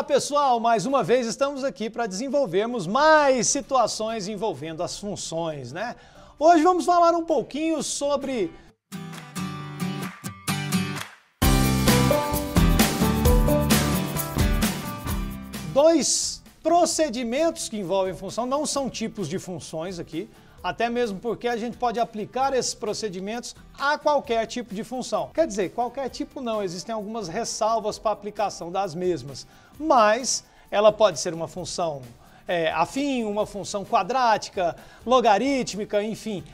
Olá pessoal, mais uma vez estamos aqui para desenvolvermos mais situações envolvendo as funções, né? Hoje vamos falar um pouquinho sobre dois procedimentos que envolvem função, não são tipos de funções aqui, até mesmo porque a gente pode aplicar esses procedimentos a qualquer tipo de função. Quer dizer, qualquer tipo não, existem algumas ressalvas para a aplicação das mesmas, mas ela pode ser uma função afim, uma função quadrática, logarítmica, enfim.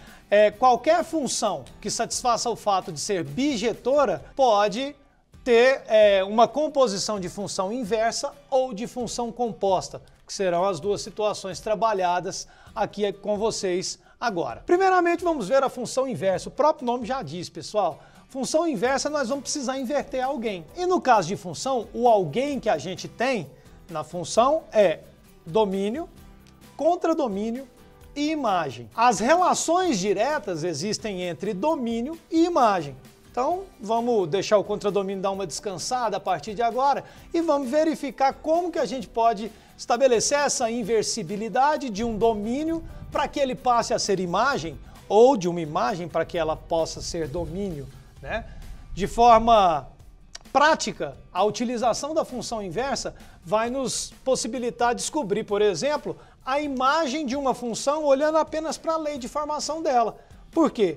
Qualquer função que satisfaça o fato de ser bijetora pode ter uma composição de função inversa ou de função composta, que serão as duas situações trabalhadas aqui com vocês agora. Primeiramente vamos ver a função inversa, o próprio nome já diz, pessoal. Função inversa nós vamos precisar inverter alguém. E no caso de função, o alguém que a gente tem na função é domínio, contradomínio e imagem. As relações diretas existem entre domínio e imagem. Então, vamos deixar o contradomínio dar uma descansada a partir de agora e vamos verificar como que a gente pode estabelecer essa inversibilidade de um domínio para que ele passe a ser imagem ou de uma imagem para que ela possa ser domínio, né? De forma prática, a utilização da função inversa vai nos possibilitar descobrir, por exemplo, a imagem de uma função olhando apenas para a lei de formação dela. Por quê?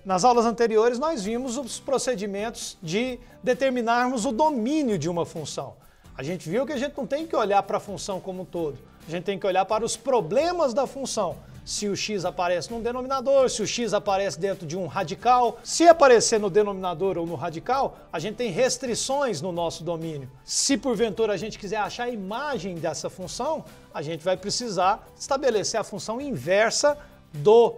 Nas aulas anteriores nós vimos os procedimentos de determinarmos o domínio de uma função. A gente viu que a gente não tem que olhar para a função como um todo, a gente tem que olhar para os problemas da função. Se o x aparece num denominador, se o x aparece dentro de um radical, se aparecer no denominador ou no radical, a gente tem restrições no nosso domínio. Se porventura a gente quiser achar a imagem dessa função, a gente vai precisar estabelecer a função inversa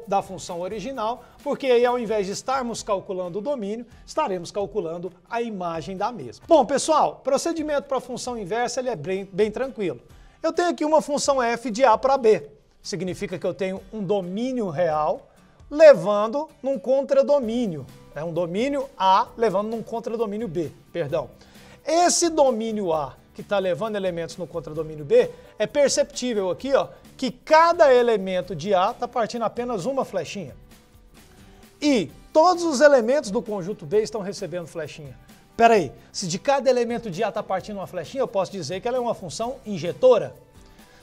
da função original, porque aí ao invés de estarmos calculando o domínio, estaremos calculando a imagem da mesma. Bom, pessoal, procedimento para a função inversa ele é bem tranquilo. Eu tenho aqui uma função f de a para b. Significa que eu tenho um domínio real levando num contradomínio. Um domínio A levando num contradomínio B, perdão. Esse domínio A que está levando elementos no contradomínio B, é perceptível aqui, ó, que cada elemento de A está partindo apenas uma flechinha. E todos os elementos do conjunto B estão recebendo flechinha. Espera aí, se de cada elemento de A está partindo uma flechinha, eu posso dizer que ela é uma função injetora.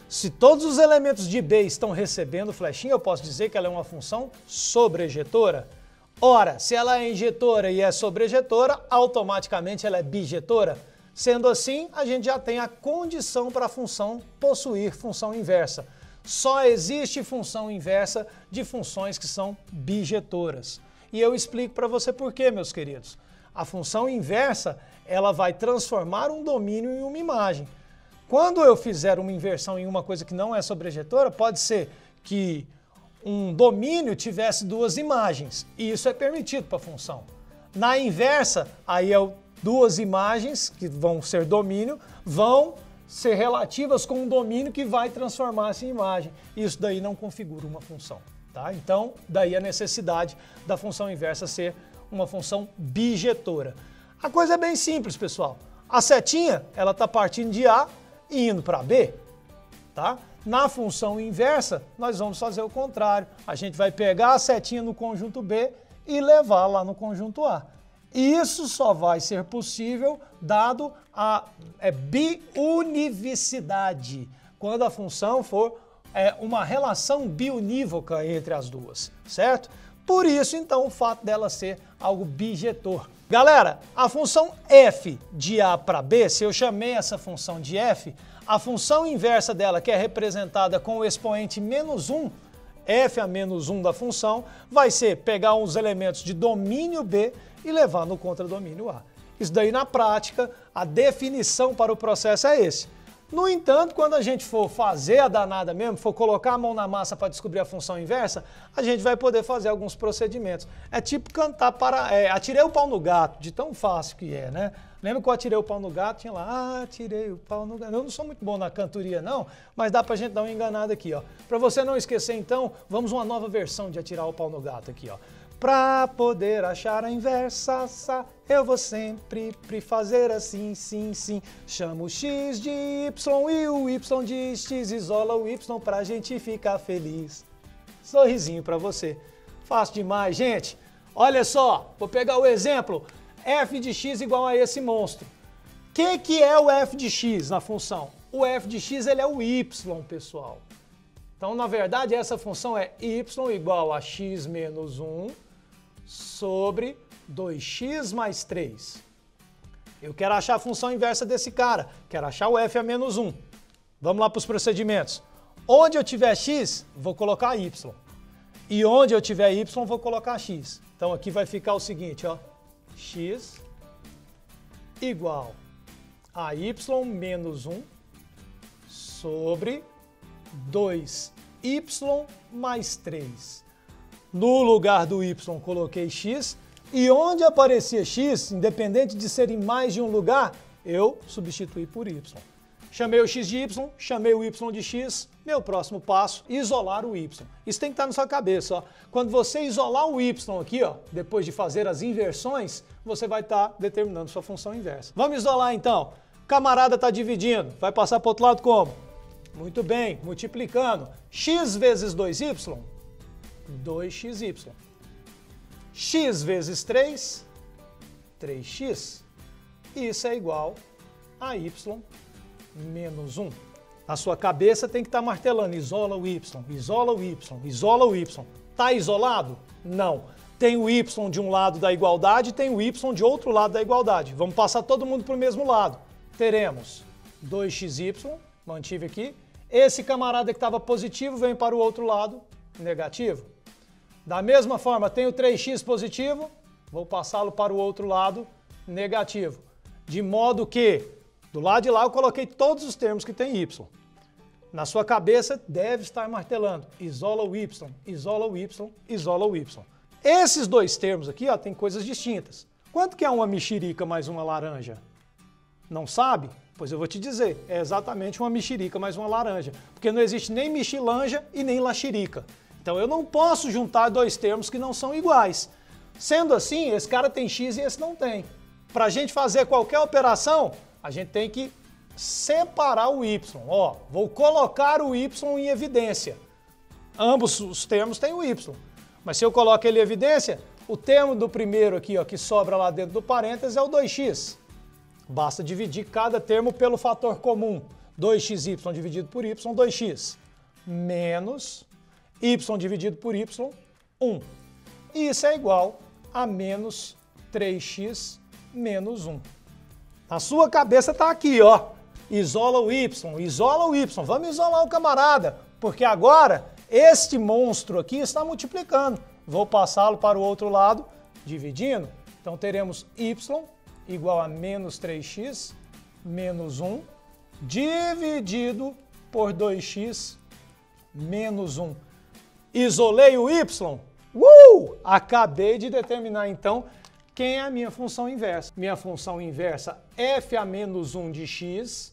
Se todos os elementos de B estão recebendo flechinha, eu posso dizer que ela é uma função sobrejetora. Ora, se ela é injetora e é sobrejetora, automaticamente ela é bijetora. Sendo assim, a gente já tem a condição para a função possuir função inversa. Só existe função inversa de funções que são bijetoras. E eu explico para você por quê, meus queridos. A função inversa, ela vai transformar um domínio em uma imagem. Quando eu fizer uma inversão em uma coisa que não é sobrejetora, pode ser que um domínio tivesse duas imagens. E isso é permitido para a função. Na inversa, aí duas imagens, que vão ser domínio, vão ser relativas com um domínio que vai transformar-se em imagem. Isso daí não configura uma função, tá? Então, daí a necessidade da função inversa ser uma função bijetora. A coisa é bem simples, pessoal. A setinha, ela está partindo de A e indo para B, tá? Na função inversa, nós vamos fazer o contrário. A gente vai pegar a setinha no conjunto B e levar lá no conjunto A. Isso só vai ser possível dado a biunivocidade, quando a função for uma relação biunívoca entre as duas, certo? Por isso, então, o fato dela ser algo bijetor. Galera, a função f de a para b, se eu chamei essa função de f, a função inversa dela, que é representada com o expoente menos 1, f a menos 1 da função, vai ser pegar os elementos de domínio B e levar no contradomínio A. Isso daí na prática, a definição para o processo é esse. No entanto, quando a gente for fazer a danada mesmo, for colocar a mão na massa para descobrir a função inversa, a gente vai poder fazer alguns procedimentos. É tipo cantar para... atirei o pau no gato, de tão fácil que é, né? Lembra que eu atirei o pau no gato? Tinha lá, atirei o pau no gato. Eu não sou muito bom na cantoria não, mas dá pra gente dar uma enganada aqui, ó. Para você não esquecer então, vamos uma nova versão de atirar o pau no gato aqui, ó. Para poder achar a inversa, eu vou sempre fazer assim, sim, sim. Chamo o x de y e o y de x, isola o y pra gente ficar feliz. Sorrisinho para você. Fácil demais, gente. Olha só, vou pegar o exemplo. F de x igual a esse monstro. O que é o f de x na função? O f de x ele é o y, pessoal. Então, na verdade, essa função é y igual a x menos 1 sobre 2x mais 3. Eu quero achar a função inversa desse cara. Quero achar o f a menos 1. Vamos lá para os procedimentos. Onde eu tiver x, vou colocar y. E onde eu tiver y, vou colocar x. Então, aqui vai ficar o seguinte, ó. X igual a y menos 1 sobre 2y mais 3. No lugar do y, coloquei x. E onde aparecia x, independente de ser em mais de um lugar, eu substituí por y. Chamei o x de y, chamei o y de x. Meu próximo passo, isolar o y. Isso tem que estar na sua cabeça, ó. Quando você isolar o y aqui, ó, depois de fazer as inversões, você vai estar determinando sua função inversa. Vamos isolar então. Camarada está dividindo. Vai passar para o outro lado como? Muito bem, multiplicando. X vezes 2y, 2xy. X vezes 3, 3x. Isso é igual a y menos 1. Na sua cabeça tem que estar martelando, isola o y, isola o y, isola o y. Está isolado? Não. Tem o y de um lado da igualdade e tem o y de outro lado da igualdade. Vamos passar todo mundo para o mesmo lado. Teremos 2xy, mantive aqui. Esse camarada que estava positivo vem para o outro lado, negativo. Da mesma forma, tem o 3x positivo, vou passá-lo para o outro lado, negativo. De modo que, do lado de lá eu coloquei todos os termos que tem y. Na sua cabeça deve estar martelando, isola o y, isola o y, isola o y. Esses dois termos aqui, ó, tem coisas distintas. Quanto que é uma mexerica mais uma laranja? Não sabe? Pois eu vou te dizer, é exatamente uma mexerica mais uma laranja. Porque não existe nem mexilanja e nem laxirica. Então eu não posso juntar dois termos que não são iguais. Sendo assim, esse cara tem x e esse não tem. Para a gente fazer qualquer operação, a gente tem que separar o y. Ó, vou colocar o y em evidência. Ambos os termos têm o y. Mas se eu coloco ele em evidência, o termo do primeiro aqui, ó, que sobra lá dentro do parênteses é o 2x. Basta dividir cada termo pelo fator comum. 2xy dividido por y, 2x. Menos y dividido por y, 1. E isso é igual a menos 3x menos 1. Na sua cabeça está aqui, ó. Isola o y, isola o y. Vamos isolar o camarada, porque agora este monstro aqui está multiplicando. Vou passá-lo para o outro lado, dividindo. Então teremos y igual a menos 3x menos 1 dividido por 2x menos 1. Isolei o y. Acabei de determinar então quem é a minha função inversa. Minha função inversa f a menos 1 de x,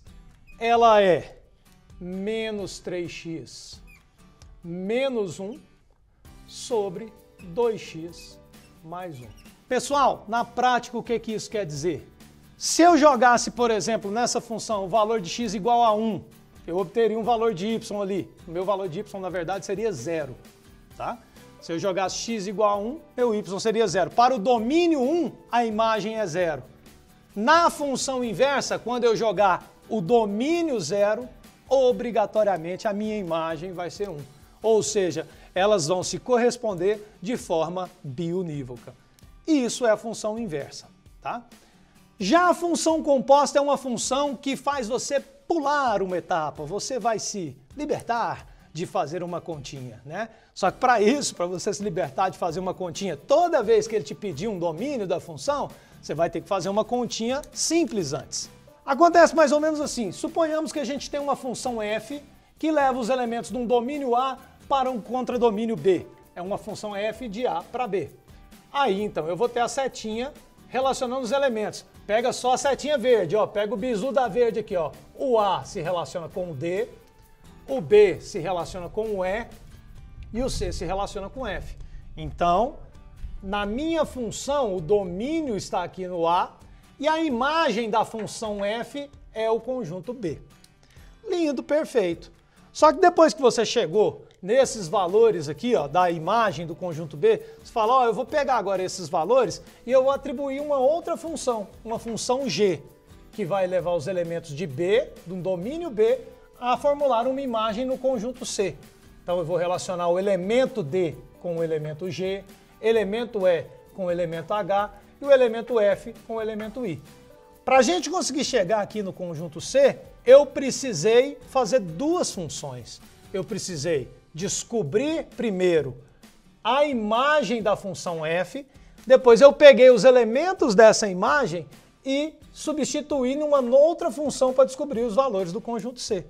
ela é menos 3x menos 1 sobre 2x mais 1. Pessoal, na prática o que isso quer dizer? Se eu jogasse, por exemplo, nessa função o valor de x igual a 1, eu obteria um valor de y ali. O meu valor de y, na verdade, seria 0. Tá? Se eu jogasse x igual a 1, meu y seria 0. Para o domínio 1, a imagem é 0. Na função inversa, quando eu jogar o domínio 0, obrigatoriamente a minha imagem vai ser 1. Ou seja, elas vão se corresponder de forma biunívoca. E isso é a função inversa. Tá? Já a função composta é uma função que faz você pular uma etapa, você vai se libertar de fazer uma continha, né? Só que para isso, para você se libertar de fazer uma continha, toda vez que ele te pedir um domínio da função, você vai ter que fazer uma continha simples antes. Acontece mais ou menos assim, suponhamos que a gente tem uma função f que leva os elementos de um domínio A para um contradomínio B. É uma função f de A para B. Aí então eu vou ter a setinha relacionando os elementos. Pega só a setinha verde, ó, pega o bizu da verde aqui, ó. O A se relaciona com o D, o B se relaciona com o E e o C se relaciona com o F. Então, na minha função, o domínio está aqui no A, e a imagem da função f é o conjunto B. Lindo, perfeito. Só que depois que você chegou nesses valores aqui, ó, da imagem do conjunto B, você fala, ó, eu vou pegar agora esses valores e eu vou atribuir uma outra função, uma função G, que vai levar os elementos de B, do domínio B, a formular uma imagem no conjunto C. Então eu vou relacionar o elemento D com o elemento G, elemento E com o elemento H e o elemento F com o elemento I. Para a gente conseguir chegar aqui no conjunto C, eu precisei fazer duas funções. Eu precisei descobrir primeiro a imagem da função f, depois eu peguei os elementos dessa imagem e substituí numa outra função para descobrir os valores do conjunto C.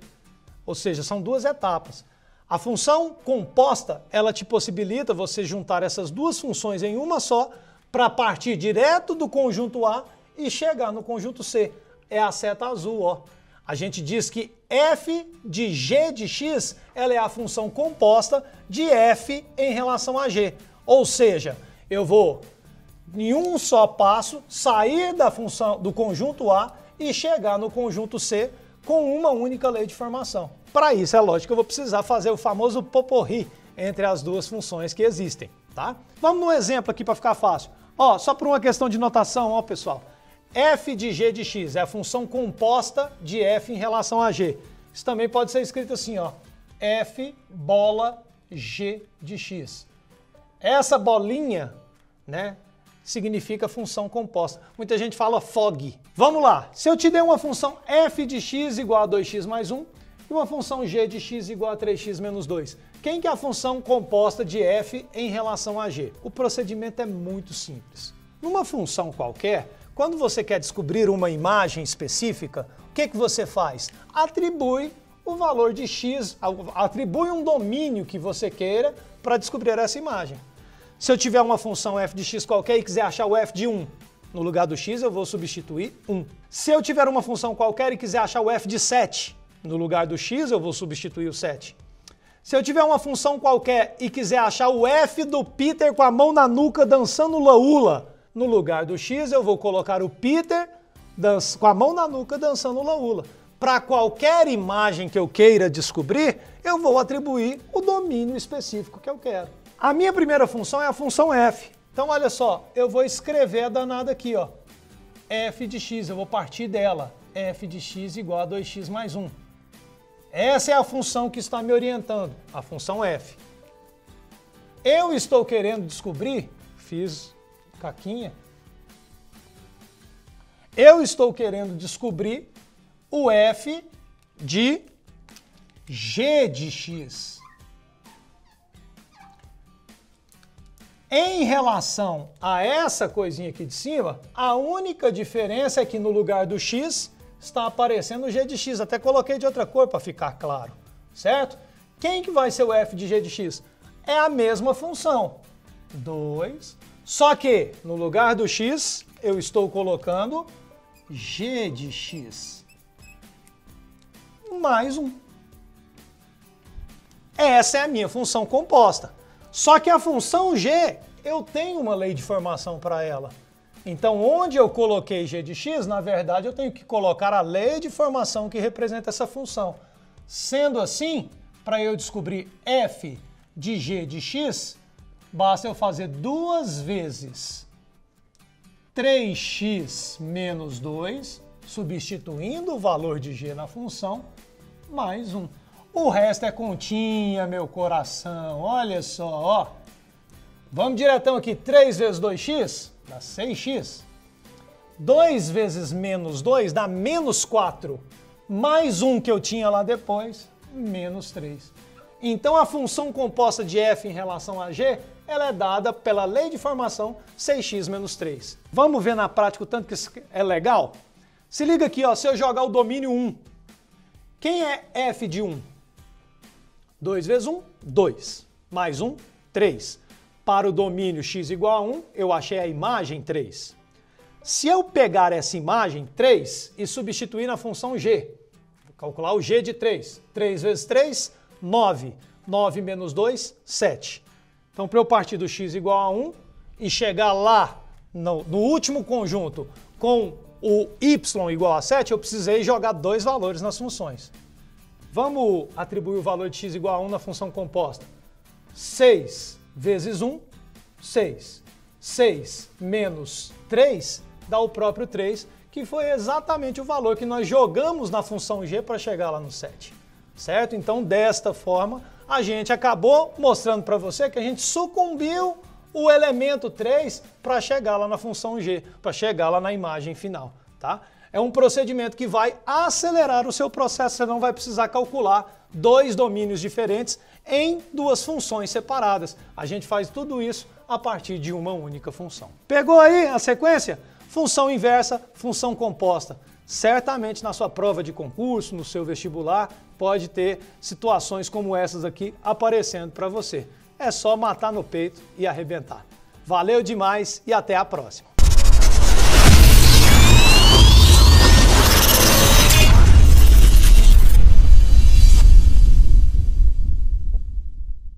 Ou seja, são duas etapas. A função composta, ela te possibilita você juntar essas duas funções em uma só para partir direto do conjunto A e chegar no conjunto C. É a seta azul, ó. A gente diz que f de g de x, ela é a função composta de f em relação a g. Ou seja, eu vou, em um só passo, sair da função do conjunto A e chegar no conjunto C com uma única lei de formação. Para isso, é lógico que eu vou precisar fazer o famoso poporri entre as duas funções que existem, tá? Vamos num exemplo aqui para ficar fácil. Ó, só por uma questão de notação, ó, pessoal. f de g de x é a função composta de f em relação a g. Isso também pode ser escrito assim, ó, f bola g de x. Essa bolinha, né, significa função composta. Muita gente fala fog. Vamos lá, se eu te der uma função f de x igual a 2x mais 1 e uma função g de x igual a 3x menos 2, quem que é a função composta de f em relação a g? O procedimento é muito simples. Numa função qualquer, quando você quer descobrir uma imagem específica, o que você faz? Atribui o valor de x, atribui um domínio que você queira para descobrir essa imagem. Se eu tiver uma função f de x qualquer e quiser achar o f de 1, no lugar do x eu vou substituir 1. Se eu tiver uma função qualquer e quiser achar o f de 7, no lugar do x eu vou substituir o 7. Se eu tiver uma função qualquer e quiser achar o f do Peter com a mão na nuca dançando hula-hula, no lugar do x, eu vou colocar o Peter com a mão na nuca dançando hula-hula. Para qualquer imagem que eu queira descobrir, eu vou atribuir o domínio específico que eu quero. A minha primeira função é a função f. Então, olha só, eu vou escrever a danada aqui, ó. F de x, eu vou partir dela. F de x igual a 2x mais 1. Essa é a função que está me orientando, a função f. Eu estou querendo descobrir, fiz caquinha, eu estou querendo descobrir o f de g de x. Em relação a essa coisinha aqui de cima, a única diferença é que no lugar do x está aparecendo o g de x. Até coloquei de outra cor para ficar claro, certo? Quem que vai ser o f de g de x? É a mesma função, 2. Só que no lugar do x eu estou colocando g de x mais 1. Essa é a minha função composta. Só que a função g, eu tenho uma lei de formação para ela. Então, onde eu coloquei g de x, na verdade, eu tenho que colocar a lei de formação que representa essa função. Sendo assim, para eu descobrir f de g de x, basta eu fazer 2 vezes 3x menos 2, substituindo o valor de g na função, mais 1. O resto é continha, meu coração. Olha só, ó. Vamos diretão aqui. 3 vezes 2x dá 6x. 2 vezes menos 2 dá menos 4. Mais 1 que eu tinha lá depois, menos 3. Então a função composta de f em relação a g, ela é dada pela lei de formação 6x menos 3. Vamos ver na prática o tanto que isso é legal? Se liga aqui, ó, se eu jogar o domínio 1. Quem é f de 1? 2 vezes 1, 2. Mais 1, 3. Para o domínio x igual a 1, eu achei a imagem 3. Se eu pegar essa imagem 3 e substituir na função g, vou calcular o g de 3. 3 vezes 3, 9. 9 menos 2, 7. Então, para eu partir do x igual a 1 e chegar lá no último conjunto com o y igual a 7, eu precisei jogar dois valores nas funções. Vamos atribuir o valor de x igual a 1 na função composta. 6 vezes 1, 6. 6 menos 3 dá o próprio 3, que foi exatamente o valor que nós jogamos na função g para chegar lá no 7. Certo? Então, desta forma, a gente acabou mostrando para você que a gente sucumbiu o elemento 3 para chegar lá na função g, para chegar lá na imagem final. Tá? É um procedimento que vai acelerar o seu processo, você não vai precisar calcular dois domínios diferentes em duas funções separadas. A gente faz tudo isso a partir de uma única função. Pegou aí a sequência? Função inversa, função composta. Certamente na sua prova de concurso, no seu vestibular, pode ter situações como essas aqui aparecendo para você. É só matar no peito e arrebentar. Valeu demais e até a próxima!